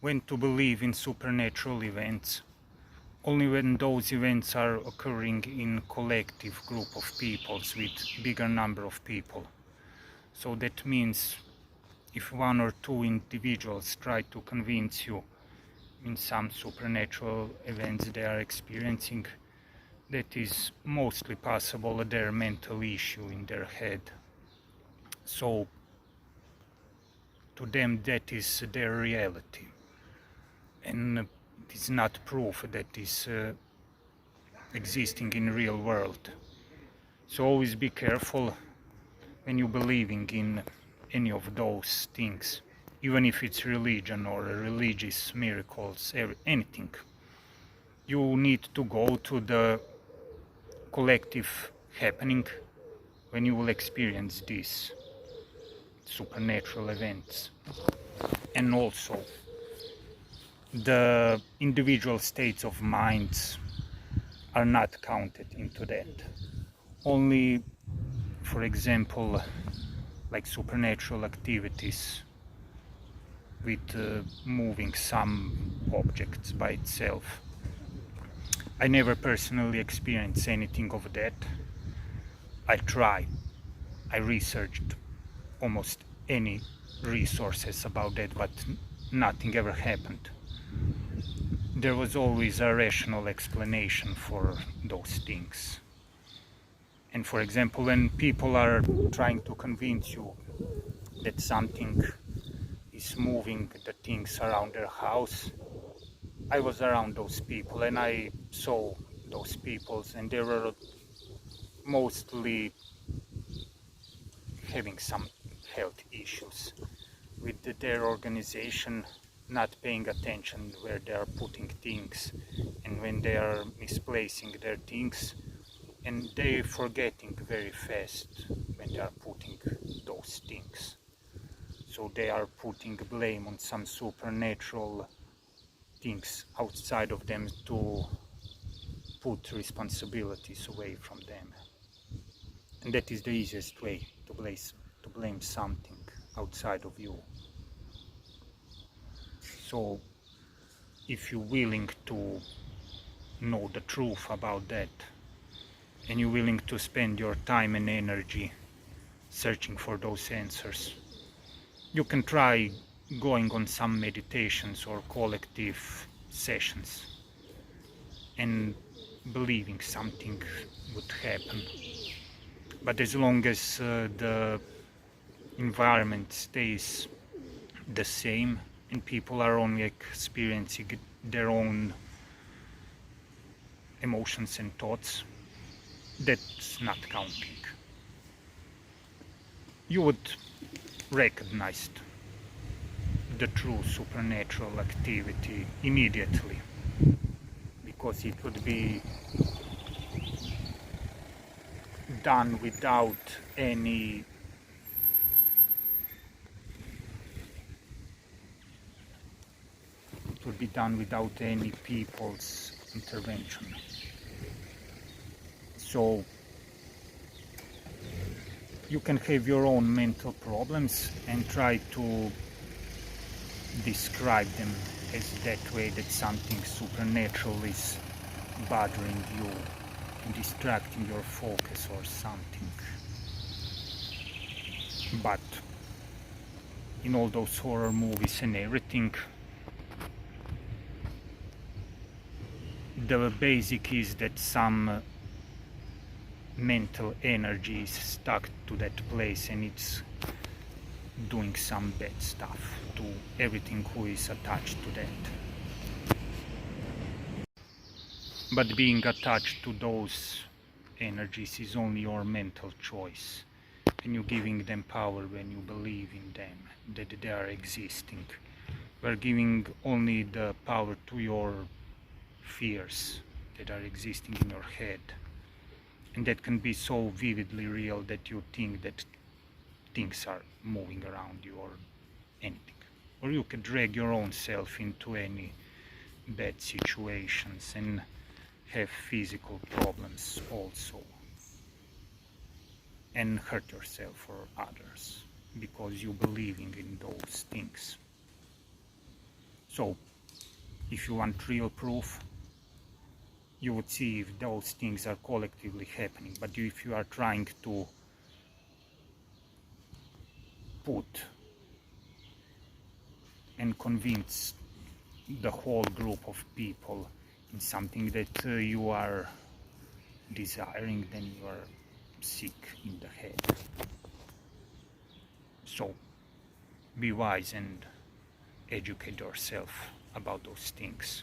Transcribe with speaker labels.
Speaker 1: when to believe in supernatural events. Only when those events are occurring in collective group of peoples with bigger number of people. So that means if one or two individuals try to convince you in some supernatural events they are experiencing, that is mostly possible their mental issue in their head. So to them that is their reality, and it is not proof that is existing in real world. So always be careful when you believing in any of those things, even if it's religion or religious miracles, anything. You need to go to the collective happening when you will experience these supernatural events. And also the individual states of minds are not counted into that. Only, for example, like supernatural activities with moving some objects by itself. I never personally experienced anything of that. I tried, I researched almost any resources about that, but nothing ever happened. There was always a rational explanation for those things. And for example, when people are trying to convince you that something is moving the things around their house, I was around those people and I saw those people, and they were mostly having some health issues with their organization, not paying attention where they are putting things and when they are misplacing their things, and they forgetting very fast when they are putting those things. So they are putting blame on some supernatural things outside of them to put responsibilities away from them. And that is the easiest way to blame something outside of you. So if you're willing to know the truth about that, and you're willing to spend your time and energy searching for those answers, you can try going on some meditations or collective sessions and believing something would happen. But as long as the environment stays the same and people are only experiencing their own emotions and thoughts, that's not counting. You would recognize the true supernatural activity immediately, because it would be done without any people's intervention. So you can have your own mental problems and try to describe them as that way, that something supernatural is bothering you, distracting your focus or something. But in all those horror movies and everything, the basic is that some mental energy is stuck to that place and it's doing some bad stuff to everything who is attached to that. But being attached to those energies is only your mental choice, and you're giving them power when you believe in them, that they are existing. We're giving only the power to your fears that are existing in your head, and that can be so vividly real that you think that things are moving around you or anything. Or you could drag your own self into any bad situations and have physical problems also, and hurt yourself or others because you're believing in those things. So if you want real proof, you would see if those things are collectively happening. But if you are trying to put and convince the whole group of people in something that you are desiring, then you are sick in the head. So be wise and educate yourself about those things.